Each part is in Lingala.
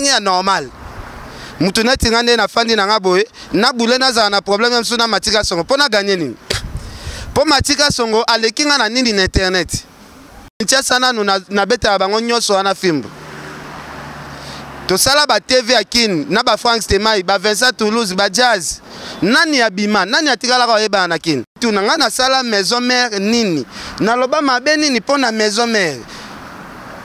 est normal. Mutuna tingane na fandi na ngaboe na bule na za na problème même sur na matika songo pona gagner ni. Pour matika songo alekinga na nini na internet. Ntia sana na beta bango nyoso na film. To sala ba TV akin na ba Frank Stemai ba Vincent Toulouse ba Jazz. Nani abima nani atikala ko yeba na kin. Tu na na sala maison mère nini. Na loba mabe nini pona maison mère.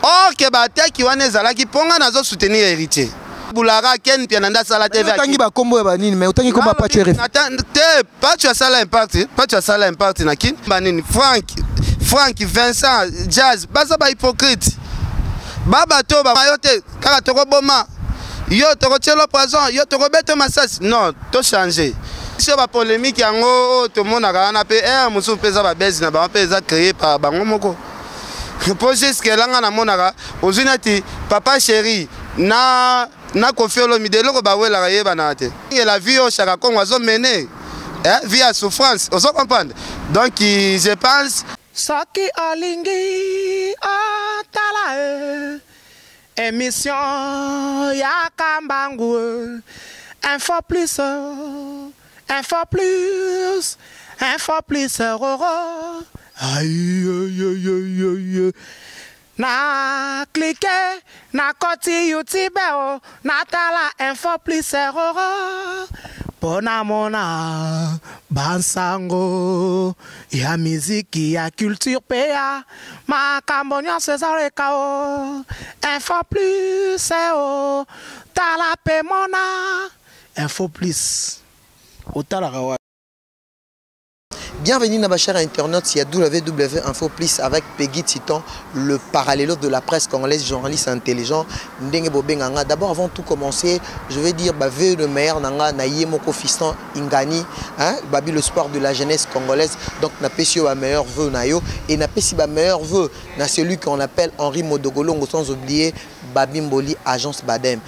Or ke ba teki wana ezalaki ponga nazo soutenir héritier. Boulara Ken Piananda Sala TV. Tangi ba kombo ya banini mais utangi komba pas tu RF. Pas tu as Sala Impact, pas tu as Sala Impact na kin. Banini Frank Vincent Jazz baza ba hypocrite. Baba to ba yote kaka toko boma. Yo toko chelo poison, yo toko beto masas. Non, to changer. C'est ba polémique yango to mona kana pe musu pesa ba base na ba pesa créé par bango moko. Pour juste que langa na monaka ozunati papa chéri na kofiolo midelo ko bawela yeba na te. Et la vie au chaka kongo zo mener vie à souffrance, on comprendre. Donc je pense Saki alingi atala émission ya kambangu info plus aïe aïe aïe aïe na cliquer na koti YouTube na tala info plus pona mona bansango ya miziki ya culture pea makambonya César kao info plus tala pe mona info plus otala kawa. Bienvenue dans ma chère internaute, c'est WW Info Plus avec Peggy Titan, le parallélo de la presse congolaise, journaliste intelligent. D'abord, avant tout commencer, je vais dire veuve de mère nanga naïe moko fiston ingani, babi le sport de la jeunesse congolaise. Donc na pesio ba meilleur vœu nayo et na pesi ba meilleur vœu na celui qu'on appelle Henri Modogolongo, sans oublier Babi Mboli agence Badem.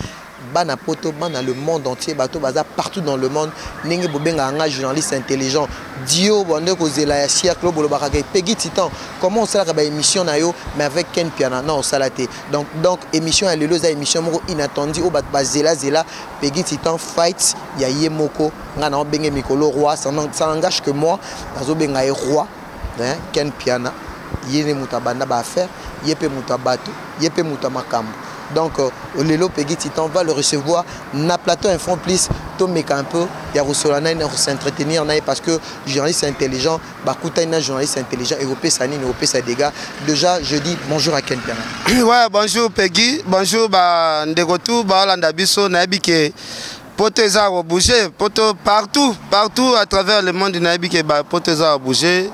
Bana poto bana le monde entier bato baza partout dans le monde ninge bobenga nga journaliste intelligent dio bande ko zela ya siècle bolobaka Peggy Titan comment on sala ka ba émission na yo mais avec Ken Piana non salate donc émission ya lelo za émission moko inattendue au bat bazela Peggy Titan fight ya yemoko nga na benge mikolo roi ça n'engage que moi bazo benga roi Ken Piana yene mutabanda ba faire yepe mutabato yepe mutamakambo. Donc, Lelo Peggy Titan va le recevoir. Na plateau Info Plus, Tomeka un peu, il y a Rosolana, il s'entretenir parce que journaliste intelligent, Bakuta est un journaliste intelligent, européen, Sanine, européen, ça dégâts. Déjà, je dis bonjour à Ken Piana. Ouais, bonjour Peggy, bonjour Ndegotou, Landabiso, Nabike. Poto eza bouger, poto partout à travers le monde Nabike, poto eza bouger.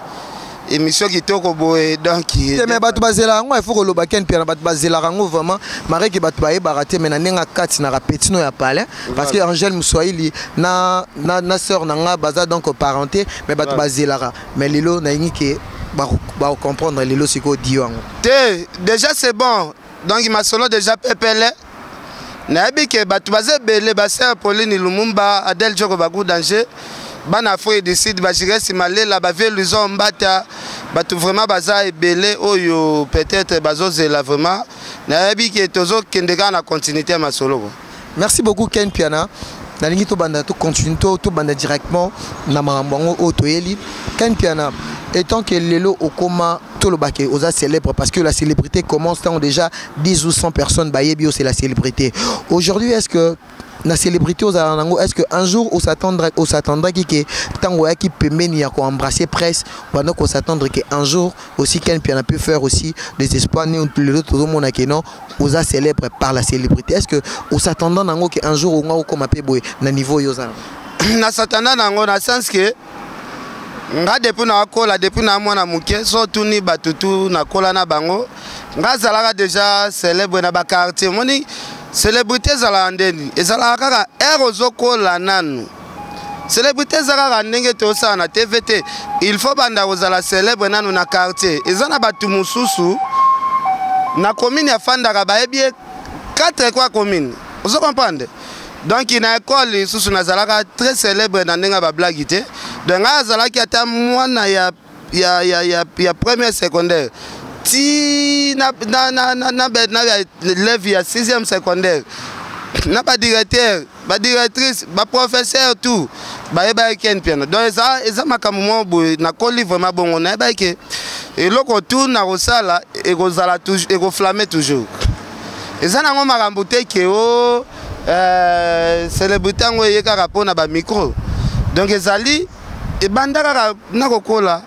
Émission qui toko boé donc mais batu bazela ngo il faut que le Ken Piana batu bazela ngo vraiment maré que batu baé baraté mais na nenga kati na rapetino ya palais parce que Angèle Moussoili na sœur nanga baza donc parenté mais batu bazela mais lelo na yingi ke ba comprendre lelo siko dio ngo déjà c'est bon donc il m'a solo déjà pepele na bi ke batu bazé belé ba sœur Pauline Lumumba Adèle Joko Bagou danger bana foi décide ba jire si malé la ba vie luson mbata batu vraiment baza ebelé oyo peut-être bazo zela vraiment na bi ke tozo kendeka na continuité ma solo. Merci beaucoup Ken Piana. Na lingi to banda to continue to banda directement na marambango otoyeli Ken Piana étant que lelo okoma to le baké oza célèbre parce que la célébrité commence tant déjà 10 ou 100 personnes bayebio c'est la célébrité. Aujourd'hui est-ce que la célébrité aux Alanango, est-ce qu'un jour on s'attendrait que tango qui pemeni à embrasser presse pendant qu'on s'attendrait qu'un jour aussi Ken Piana peut faire aussi des espoirs ni le autre tout le monde qui non aux a célèbre par la célébrité. Est-ce que on s'attendant nango qu'un jour on a comme appelé boy na niveau yoza na s'attendant nango na sens que nga depuis na kola depuis na mwana muke so tuni batutu na kola na bango nga zalaka déjà célèbre na ba quartier moni célébrité zalandeni ezala kaka erozoko la nanu célébrité zaka ndenge to sa na TVT il faut banda ozala célèbre nanu na quartier ezana batu mususu na commune ya fandaka baebie 4 quoi commune vous comprenez donc na école susu na zalaka très célèbre na ndenga ba blague té donc azala ki ata mwana ya première secondaire ti na lève ya 6e secondaire na ba directeur ba directrice ba professeur tout ba yeba ken piano donc eza makambo mo boy na koli vraiment bongo na yeba ke eloko tout na kosala ekozala toujours ekoflamer toujours eza nango makambo te ke o célébrité ngo yeka pona ba micro donc ezali ebandaka na kokola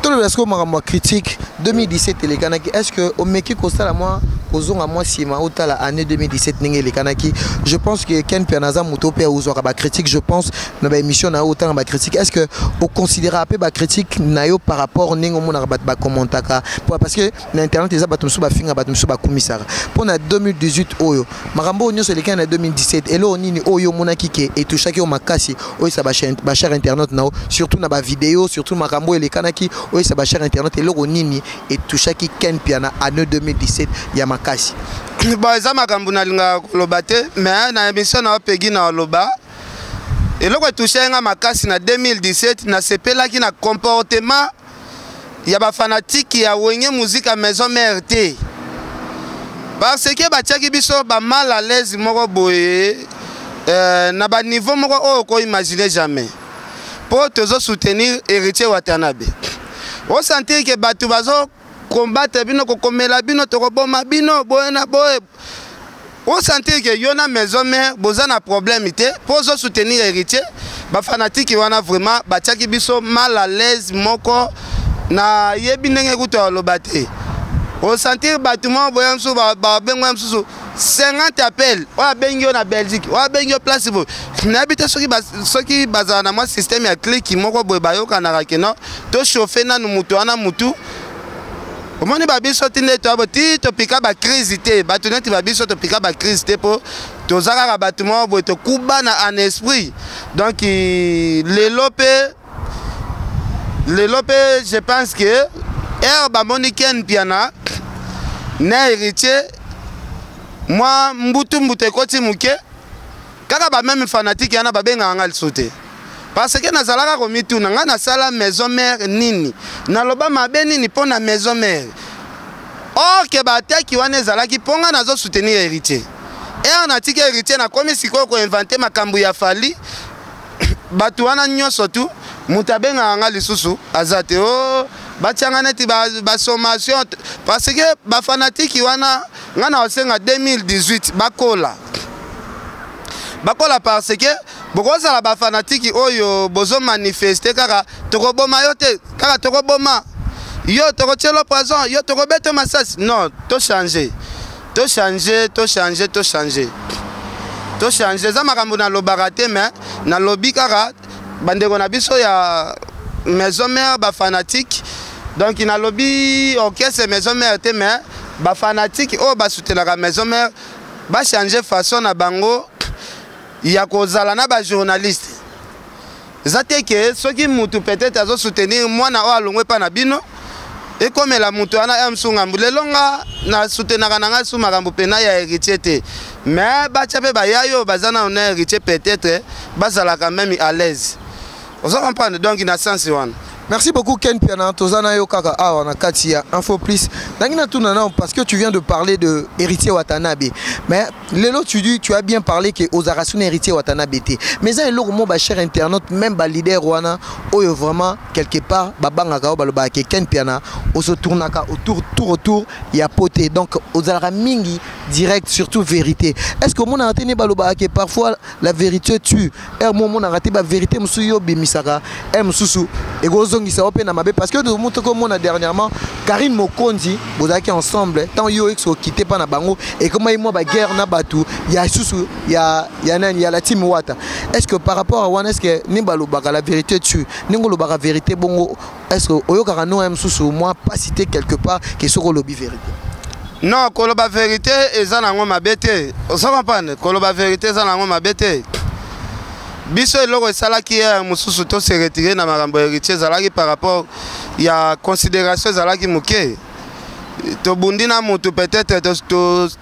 tout le reste makambo critique 2017 les kanaki est-ce que au meki kosala moi kozonga moi sima otala année 2017 ninge les kanaki je pense que Ken Pianaza muto pe ozoka ba critique je pense na ba émission na autant ba critique est-ce que au considérer un peu ba critique na yo par rapport ningo mona ba commentaka parce que na internet eza batum so ba finga batum so ba komisara pour na 2018 oyo makambo onyo so les kan na 2017 elo nini oyo mona kike et tout chaque makasi oyo sa ba cher internet na surtout na ba vidéo surtout makambo les kanaki oyo sa ba cher internet elo nini et tout chaque Ken Piana année 2017 ya makasi bon eza makambo na linga koloba te mais na émission na Peggy na loba eloko touché nga makasi na 2017 na sepelaki na comportement ya ba fanatique ya wenge musique à maison mère te parce que ba tiaki biso ba mal à l'aise moko boye na ba niveau moko o ko imaginer jamais pour te soutenir héritier Watanabe o sentir que batu bazo combattre bino ko komela bino to ko boma bino boye na boye o sentir que yona maison mère bozana problème té pour soutenir héritier ba fanatique wana vraiment ba tiaki biso mal à l'aise moko na yebi ndenge kuto lobate o sentir bâtiment boye msu ba bengo msu 50 appels wa bengyo na Belgique wa bengyo place bo na habite soki bazana moi système ya clic moko boye bayoka na rakeno to chauffer na mutu ana mutu omoni ba biso tinde to aboti to pika ba crise te batu neti ba biso to pika ba crise te po to zaka bâtiment boye to kuba na en esprit donc lelo pe je pense que ba moni Ken Piana na héritier moi mbutu koti muke kaka ba même fanatique yana ba benga nga lisute parce que nazalaka ko mituna nga na sala maison mère nini na loba mabe nini pona maison mère or ke ba taki wana ezalaki ponga nazo soutenir héritier et na tiki héritier na komi siko ko inventer makambu ya fali batu wana nyoso tu mutabenga nga lisusu azate o batianga neti ba sommation parce que ba fanatique wana nga na osenga 2018 bakola parce que bokoza la ba fanatique oyo bozo manifester kaka tokoboma yo te kaka tokoboma yo tokotielo poison yo tokobeto masasi non to changer za makambo na lobaka te mais na lobi kaka bandeko na biso ya maison mère ba fanatique donc na lobby orchestre maison mère te mais ba fanatique o ba soutenaka maison mère ba changer façon na bango ya kozala na ba journaliste zate ke soki mutu peut-être azo soutenir mwana o alongwe pa na bino et comme la mutu ana msunga mbulelonga na soutenaka nanga su makambo pena ya héritier te mais ba chape ba yayo bazana on héritier peut-être bazala quand même à l'aise on se comprend donc in a sens one. Merci beaucoup Ken Piana, Tozana yo kaka awa na katia info plus. Nangina tout nana parce que tu viens de parler de héritier Watanabe. Mais lelo tu dis tu as bien parlé que Ozarasune héritier Watanabe té. Mais ça loko mo ba cher internaute même ba leader wana oyo vraiment quelque part babanga ka baloba ke Ken Piana o se tournaka autour il y a poté donc Ozara mingi direct surtout vérité. Est-ce que mon a tenu baloba que parfois la vérité tue. Er mon a raté ba vérité musuyo bimisaka mususu et parce que nous montrons comme on a dernièrement Karim Mokonzi vous avez ensemble tant yo ex quitté pas na bango et comment il moi ba guerre na batu il y a susu il y a la team Wata est-ce que par rapport à Wan est-ce que Nimbalo baka la vérité tue Nimbalo baka vérité bongo est-ce que oyo karano am susu moi pas citer quelque part que ce lobby vérité non koloba vérité eza nango mabete on s'en comprend koloba vérité eza nango mabete biso eloko esalaki ya mususu to se retirer na makambo héritier zalaki par rapport ya considération zalaki muke to bundi na mutu peut-être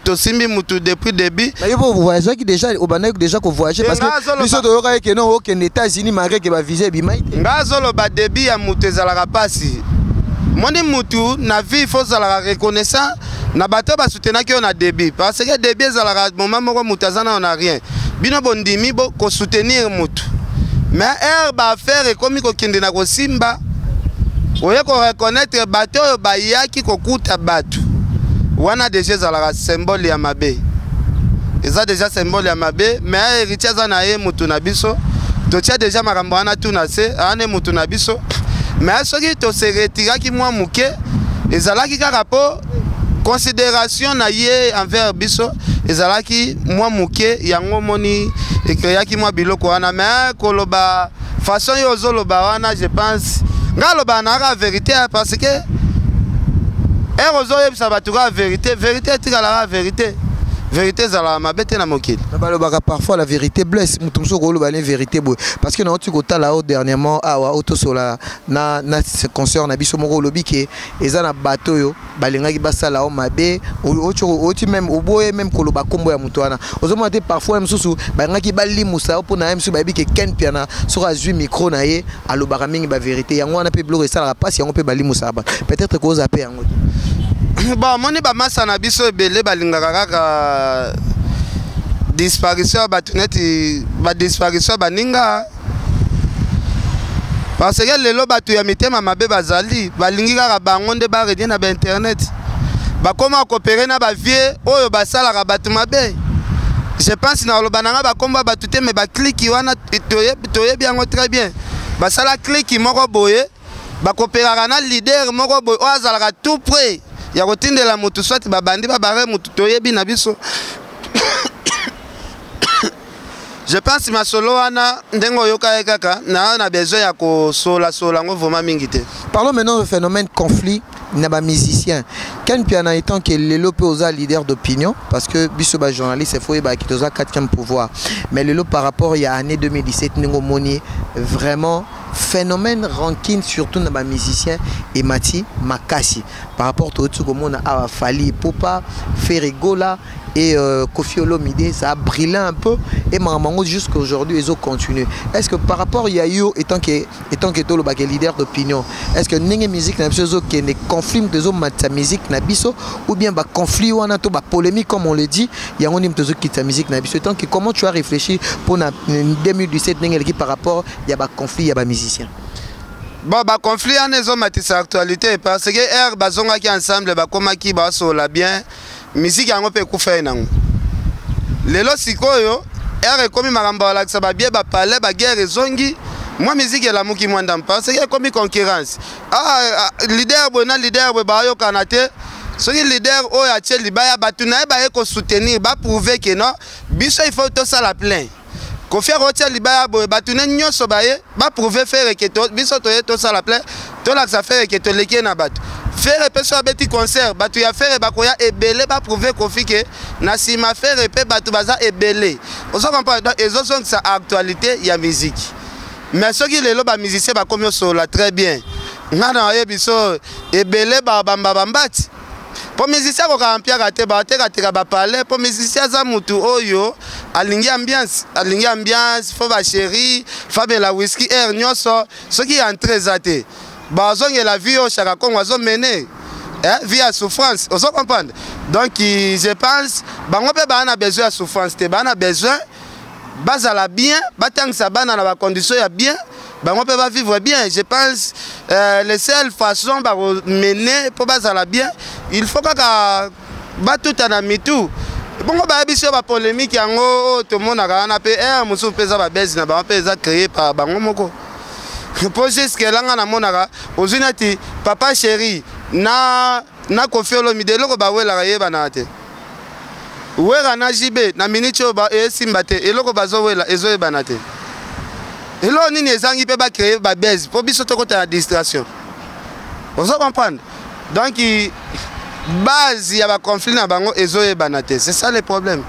to simbi mutu depuis début mais vous voyagez qui déjà au banaïque déjà qu'on voyager parce que biso to yoka ke non aucun États-Unis marqué que va viser bimaite ngazolo ba début ya mutu zalaka pasi moni mutu na vie faut zalaka reconnaissant na bato ba soutenaki yo na début parce que début ezalaka moment moko mutu aza na on a rien bino bondimi bo ko soutenir mutu mais ba affaire ekomi kokende na kosimba oye ko reconnaître bato oyo bayaki kokuta bato wana déjà ezalaka symbole ya mabe eza déjà symbole ya mabe mais héritier aza na ye mutu na biso totia déjà makambo wana tuna se ane mutu na biso mais soki to se retiraki mwa muke ezalaki kaka po considération na ye envers biso ezalaki mwa muke yango moni ekreaki mwa biloko wana mais koloba façon yo zoloba wana je pense nga loba na la vérité parce que erozo yebisa bato ka vérité etikala la vérité vérité zala mabete na mokili balobaka parfois la vérité blesse mutumso ko loba la vérité boy parce que na otu kota là dernièrement awa auto sola na concert na biso moko lobi ke eza na bato yo balengaki basala o mabe otu même oboye même ko loba kombo ya mutu wana ozomona te parfois même susu balengaki balimusa po na msu babi ke ken piana sur azui micro na ye alobaka mingi ba vérité yango wana pe blog esala passe yango pe balimusa ba peut-être ko zaper yango bon moni ba masa na biso ebele balingaka kaka disparition batuneti ba disparition baninga parce que lelo batu ya mitema mabe bazali balingi kaka bango nde ba redie na ba internet bakoma coopérer na ba vie oyo basalaka batu mabe je pense na loba nanga bakomba batu te mais ba clique wana toye bien très bien basala clique moko boye ba coopérer na leader moko boye o azalaka tout près ya kotindela mutu swati babandi babare mutu toyebi na biso je pense masolo wana ndengo yoka kaka na besoin ya ko sola ngo vraiment mingi te. Parlons maintenant du phénomène conflit na ba musicien. Ken Piana étant que lelo pe oza leader d'opinion parce que biso ba journaliste faut ba ki toza 4e pouvoir mais lelo par rapport ya année 2017 ningo moni vraiment phénomène ranking surtout na ba musicien et Mati Makasi par rapport au tout comme on a Fally Ipupa Ferregola et Koffi Olomide ça a brillé un peu et Mamango jusqu'à aujourd'hui ils ont continué. Est-ce que par rapport à Yo étant que tout le leader d'opinion est-ce que n'enge musique na biso qui ne conflit des hommes ta musique na biso ou bien ba conflit ou na to ba polémique comme on le dit il y a on aime qui ta musique na biso tant que comment tu as réfléchi pour 2017 n'enge qui par rapport il y a ba conflit il y a ba musicien. Bon ba conflit en les hommes matisa actualité parce que air bazonga qui ensemble ba koma ki ba so la bien musique yango pe kufa nango lelo sikoyo air komi maramba la sa ba bien ba parler ba guerre zongi moi musique la muki mwanda parce que komi concurrence leader bona leader ba yo kanate so leader o ya tche libaya batuna ba ko soutenir ba prouver que non biso il faut tout ça la plein ko faire rotia libaya bo batuna nyoso baye ba prouver faire que to biso to ça la plein to la ça faire que to leki na batu faire peso abeti concert batu ya faire ba koya ebele ba prouver ko fike na sima faire pe batu baza ebele ozo comprendre ezo son sa actualité ya musique mais ceux qui lelo ba musicien ba comme so la très bien ngana ye biso ebele ba bambati pour musicien ko kampia kate ba ba parler pour musicien za mutu oyo alingi ambiance faut ba chérie fabela whisky air nyoso ceux qui entré zate bazonge la vie au chaka kongo azo mener vie à souffrance on comprendre donc je pense bango pe ba na besoin de souffrance te ba na besoin bazala bien batangisa bana na ba condition ya bien bango pe ba vivre bien je pense les seules façons ba mener pour bazala bien il faut que ba tout na mitu bongo ba biso ba polémique yango tout le monde na pe musu pesa ba base na ba pesa créé par bango moko pour juste que langa na monaka ozunati papa chéri na Koffi Olomide loko ba wela yeba na te wera na jibe na minicho ba esimba te eloko bazo wela ezo yeba na te elo nini ezangi pe ba créer ba base pour biso to kota distraction on va comprendre donc base ya ba conflit na bango ezo yeba na te c'est ça le problème.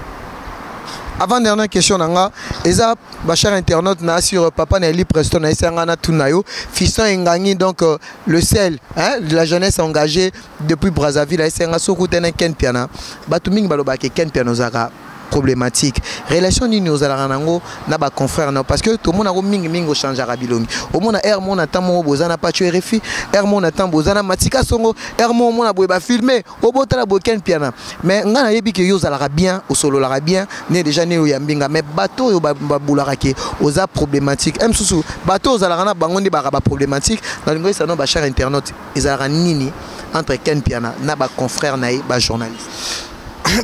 Avant dernière question nanga eza ba cher internaute na sur papa na Eli Preston na esanga na tunayo fiston engangi donc le sel hein de la jeunesse engagée depuis Brazzaville esanga soko tena Ken Piana batu mingi baloba ke Ken Piana zaka problématique. Relation ni nous allons na ba confrère non parce que tout le monde a mingi changer bilongi. Au monde air mon attend mon bozana pas tuer refi, air mon attend bozana matika songo, air mon a boy ba filmer, au botala boken piana. Mais ngana yebi que yo zalara bien, au solo lara bien, né déjà né au yambinga mais bateau yo ba boularake, aux a problématique. M sous bateau zalara na bangondi ba problématique. Dans le ça non ba cher internaute, ils a nini entre Ken Piana na ba confrère naï ba journaliste.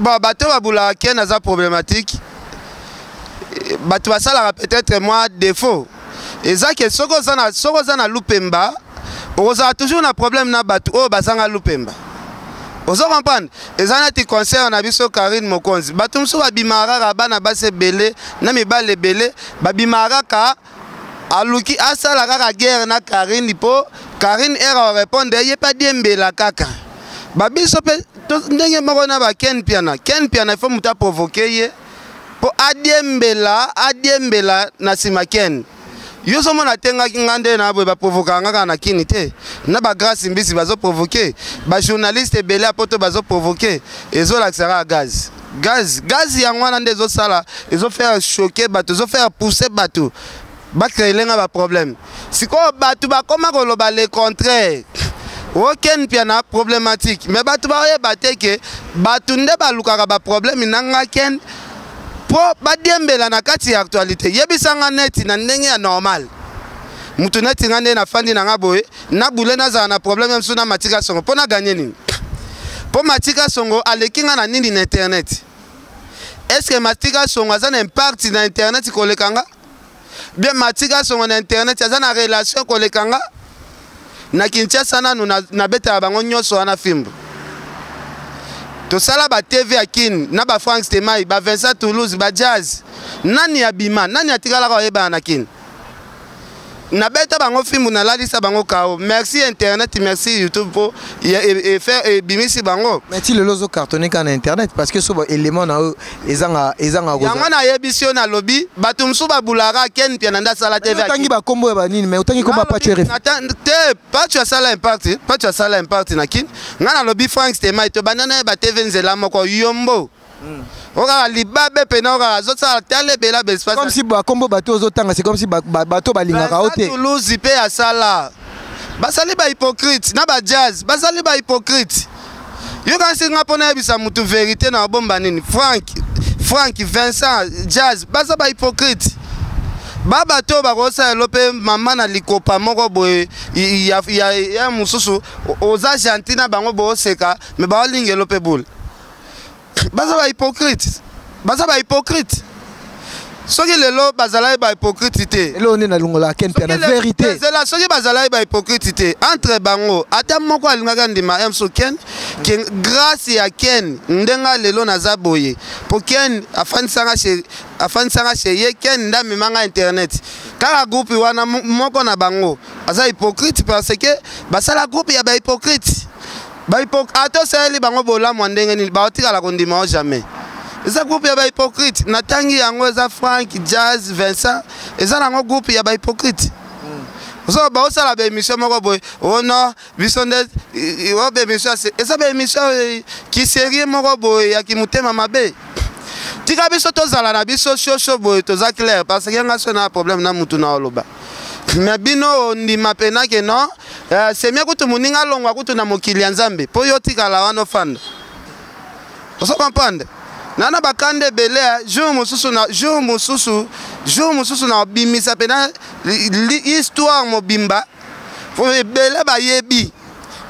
Bon, bateau baboula Ken a problématique. Bateau ça peut-être moi défaut. Et ça que soko zana lupemba, on a toujours un problème na bateau oh basanga lupemba. Vous comprenez? Et ça n'a concert on a vu Karine Mokonzi. Bateau so babimara rabana base belé, na mi bale belé, babimara ka aluki asala kaka guerre na Karine po Karine era répondre yé pas diembela kaka. Babiso pe ndenge moko na ba Ken Piana il faut muta provoquer ye po adiembela na sima Ken. Yo somo na tenga ngande na ba provoquer ngaka na kinité. Na ba grâce mbisi bazo provoquer, ba journaliste belé apoto bazo provoquer, ezo laxera gaz yangwana ndezo sala, ezo faire choquer bato, ezo faire pousser bato. Ba créer un problème. Si quoi batu ba comment koloba le contraire. Aucun piana problématique. Mais batu ba yebate que batu nde ba lukaka ba problème nanga ken po ba diembela na kati actualité. Yebisanga neti na ndenge ya normal. Mutu neti ngande na fandi na ngaboye na bule na za na problème même suna matika songo pona gagner nini. Po matika songo alekinga na nini na internet. Est-ce que matika songo azana impact na internet kolekanga? Bien matika sur internet ya na relation ko lekanga na Kinshasa na beta bango nyoso wana film to sala ba TV akin na ba Frank Stemai ba Vincent Toulouse ba Jazz nani abima nani atikala ko yeba na kin na beta bango film na lalisa bango kao. Merci internet, merci YouTube pour et faire bimisi bango. Mais tu le lozo cartonné quand internet parce que ce élément na ezanga yango na yebisio na lobby batumsu ba bulara Ken Piana nda sala TV tangi ba kombo ba nini mais utangi komba pas tu RF pas tu sala impact na kin ngana lobby Frank Stemai to banana ba TV nzela moko yombo. Ora libabe penora zotsa tale bela bespace comme si ba kombo bato zotanga c'est comme si bato balingaka ote Toulouse pe ya sala basali ba hypocrite na ba Jazz basali ba hypocrite yo kan singa pona bisa mutu vérité na bomba nini Frank Vincent Jazz basa ba hypocrite baba to ba kosa lope mama na likopa moko boye ya mususu oza Argentina bango bo seka me ba linge lope boule. Baza ba hypocrite. Soki lelo bazala ba hypocrite. Elo on est na lungola Ken Piana vérité. C'est là soki bazala ba hypocrite entre bango ata moko alingaka ndima emso Ken grâce ya Ken ndenga lelo na zaboye. Pour Ken afansanga chez ye Ken ndami manga internet. Kaka groupe wana moko na bango aza hypocrite parce que basala groupe ya ba hypocrite. Ato sali bango bola mwandenge ni baotika la kondima jamais. Eza groupe ya ba hypocrite. Natangi yango eza Frank, Jazz, Vincent. Eza nango groupe ya ba hypocrite. Oso ba osala ba émission moko boy. Oh non, bisonde o ba émission eza ba émission ki série moko boy ya ki mutema mabe. Tika biso tozala na biso show boy toza clair parce que nga sona problème na mutu na oloba. Mais bino ndima pena ke non c'est mieux que tout muninga longwa kutu na mokili nzambe po yo tikala wana fanda. Oso comprendre nana bakande belé jour mususu na bimisa pena histoire mobimba fo belé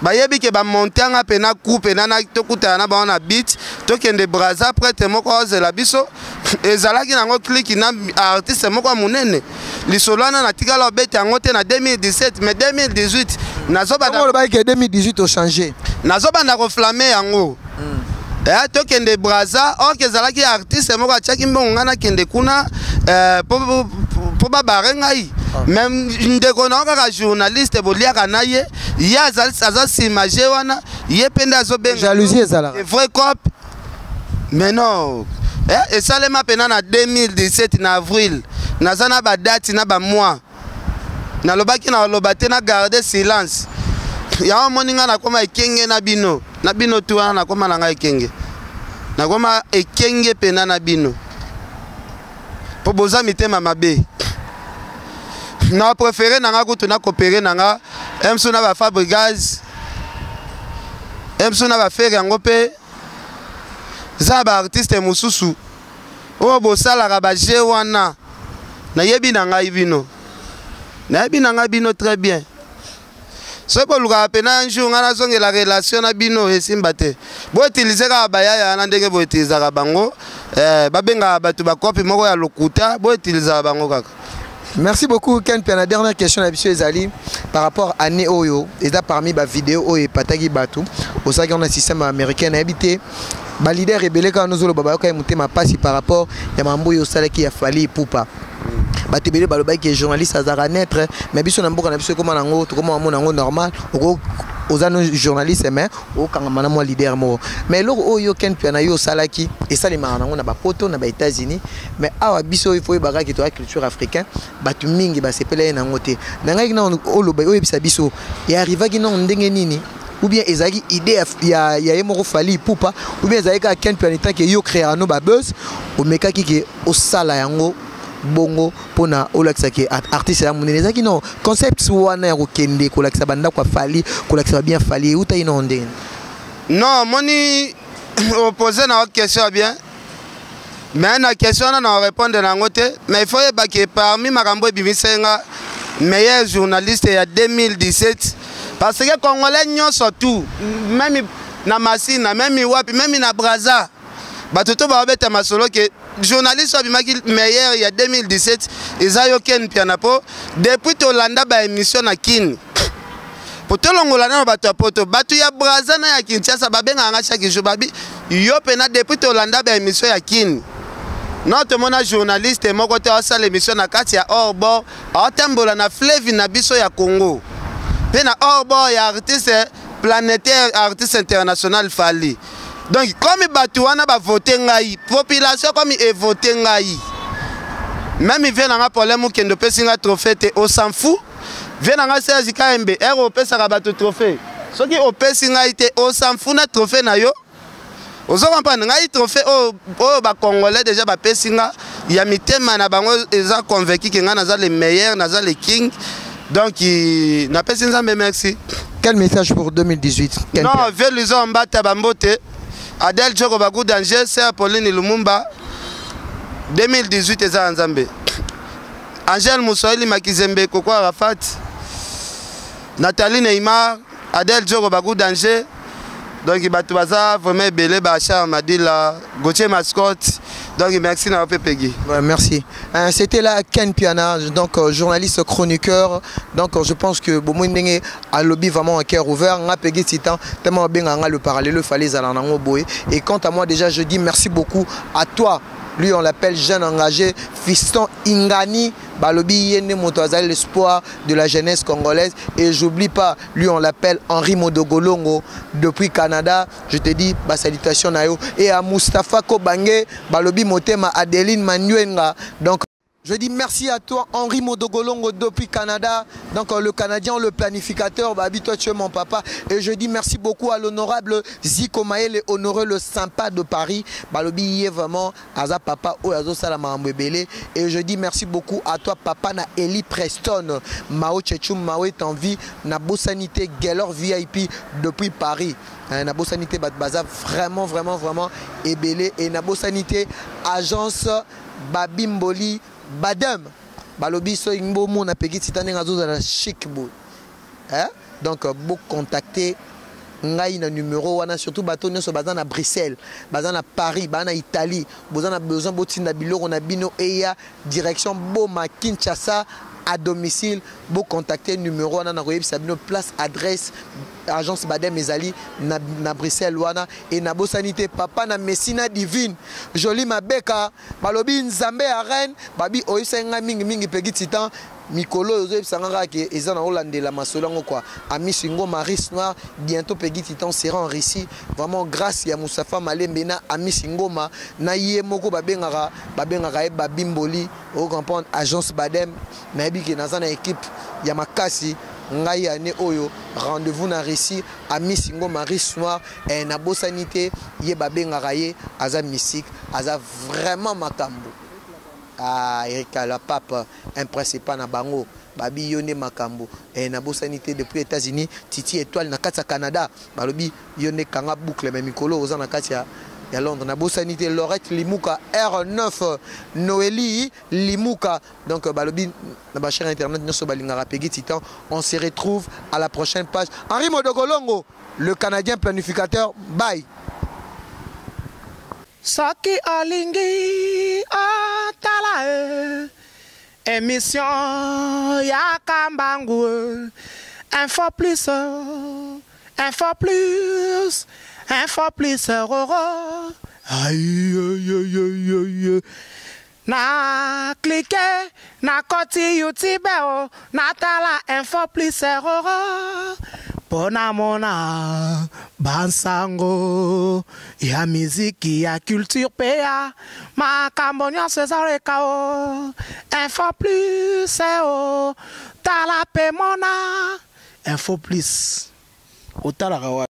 bayebi ke ba montanga pena coupe na tokuta na ba na beat tokende braza prêtre moko ozela biso ezalaki nango click na artiste moko munene lisolana na tikala bete yango te na 2017 mais 2018 nazobanda le bail que 2018 a changé nazobanda ko flammer yango tokende braza ok ezalaki artiste moko achaki mbongo na kende kuna po babare ngai même ndeko na kaka journaliste boliaka na ye aza simaje wana ye pende azobenga jalousie ezalaka vrai cop mais non esalema pena na 2017 na avril naza na badati na bamois nalobaki na oloba te na garder silence yango moninga nakoma ekenge na bino tu wana nakoma na ngai ekenge nakoma ekenge pena na bino po boza mitema mabe na préféré nanga kutu na coopérer nanga emso na ba fabre gaz emso na ba faire yango pe za ba artiste mususu o bosala ka ba je wana na yebi nanga ibino na yebi nanga bino très bien so ko luka pena un jour ngana zonge la relation na bino esimba te bo utiliser ka bayaya na ndenge bo utiliser ka bango babenga batu ba kopi moko ya lokuta bo utiliser bango kaka. Merci beaucoup Ken Piana. Dernière question à M. Ezali par rapport à Neoyo et là parmi les vidéos et patagi batu au sein d'un système américain habité ba leader rebelle quand nous baba ka muté ma passe par rapport ya mambo yo sala qui a fallu poupa batebele baloba qui est journaliste azara naître mais biso na mboka na biso comment nango to comment nango normal aux anneaux journalistes mais au kangamana moi leader mo mais loko oyo Ken Piana yo salaki et ça les marango na ba poto na ba États-Unis mais awa biso il faut baka ki to culture africaine batu mingi ba sepele na ngote na ngai na oloba oyo bisa biso et arriva ki non ndenge nini ou bien ezaki idée ya yemoko fali poupa ou bien ezaki ka Ken Piana tant que yo créer no ba buzz o meka ki ke o sala yango bongo pona olakisa ke artiste ya munene ezaki non concept wana ya kokende kolakisa banda kwa fali kolakisa bien fali uta inonde non moni opposer na question bien mais na question na répondre na ngote mais il faut ba que parmi makambo ebimisenga meilleur journaliste ya 2017 parce que congolais nyonso tout même na Masina même wapi même na Braza batoto ba beta masolo que journaliste abimaki meilleur il y a 2017 Ezayo Ken Piana po depuis Tolanda ba émission na Kin pour tolongola na bato poto batu ya Braza na ya Kinshasa babenga nga chaque jour babi yo pena depuis Tolanda ba émission ya Kin notre mona journaliste moko te asala émission na kati ya Orbo atambola na fleuve na biso ya Congo pena Orbo ya artiste planétaire artiste international Fali. Donc, comme Batouana va voter ngai, population comme il vote ngai. Même il vient dans un problème qui ne peut pas trophée, on s'en fout. Vient dans un CSI KMB, ROP ça va tout trophée. Ce qui au PS ngai, on s'en fout na trophée na yo. Vous avez compris, ngai trophée au Congolais déjà ba PS ngai. Il y a mitema na bango ils ont convaincu que ngai naza les meilleurs, naza les kings. Donc, na PS ngai merci. Quel message pour 2018? Non, vers les hommes battent bambote. Adel Djoko Bagou Danger, c'est Apolline Lumumba. 2018 eza Nzambe. Angel Moussoili Makizembe Koko Arafat. Nathalie Neymar, Adel Djoko Bagou Danger. Donc batu baza vraiment belé Bacha Madila, Gauthier Mascotte. Donc merci na Peggy. Ouais, merci. C'était là Ken Piana, donc journaliste chroniqueur. Donc je pense que Bomondenge a lobby vraiment un cœur ouvert. On a Peggy Titan, tellement bien le parallèle, il fallait aller boy. Et quant à moi déjà je dis merci beaucoup à toi. Lui on l'appelle jeune engagé, Fiston Ingani, Balobi Yene Motoazali, l'espoir de la jeunesse congolaise. Et j'oublie pas, lui on l'appelle Henri Modogolongo depuis Canada. Je te dis, bah, salutations Nayo. Et à Mustafa Kobange, Balobi Motema Adeline Manuenga. Donc je dis merci à toi Henri Modogolongo depuis Canada. Donc le Canadien, le planificateur, bah, toi tu es mon papa. Et je dis merci beaucoup à l'honorable Ziko Maël, honoré le sympa de Paris. Balobi est vraiment Aza papa ou Azo Salama Mbebele. Et je dis merci beaucoup à toi papa na Eli Preston. Mao Tchetchoum Mao est en vie. Na Sanité Geller VIP depuis Paris. Nabo Sanité Baza vraiment ébélé. Et Nabo Sanité agence Babimboli Badem Balobi so ingbo mon a pegi titane ngazo za chic bo. Donc beaucoup contacter ngai na numéro wana surtout bato nyonso baza na Bruxelles, baza na Paris, baza na Italie, baza na besoin botinda biloko na bino eya direction Boma Kinshasa à domicile, vous contacter numéro wana na koyebisa bino place adresse agence Badem Ezali na Bruxelles wana et na Sanité papa na Messina Divine joli mabeka balobi Nzambe à Rennes babi oyisenga mingi pegi titan mikolo ozoyebisanga ke eza na olandela masolango quoi ami Singo Maris Noir bientôt pegi titan sera en Russie vraiment grâce ya Moussafa Malembe na ami Singoma na ye moko babengaka e babimboli au comprendre agence Badem na yebi ke naza na équipe ya makasi ngai ane oyo rendez-vous na Russie à Miss Ngoma Riche Noire et na bosanité ye babengaka ye aza mystique aza vraiment makambo. Ah, Eric la pape impressé pas na bango babi yone makambo et na bosanité depuis États-Unis Titi étoile na kati ya Canada balobi yone kanga boucle mais mikolo oza na kati ya Londres na bosanité Laurette Limouka R9 Noélie Limouka donc balobi na ba chaîne internet nyoso balingara Peggy Titan. On se retrouve à la prochaine page. Henri Modogolongo le Canadien planificateur, bye. Saki Olingi Otala émission Yakambangu info plus aïe aïe aïe aïe na cliquer na koti YouTube na tala info plus pona mona bansango ya miziki ya culture pea makambo nyonso ezaleka info plus tala pe mona info plus otalaka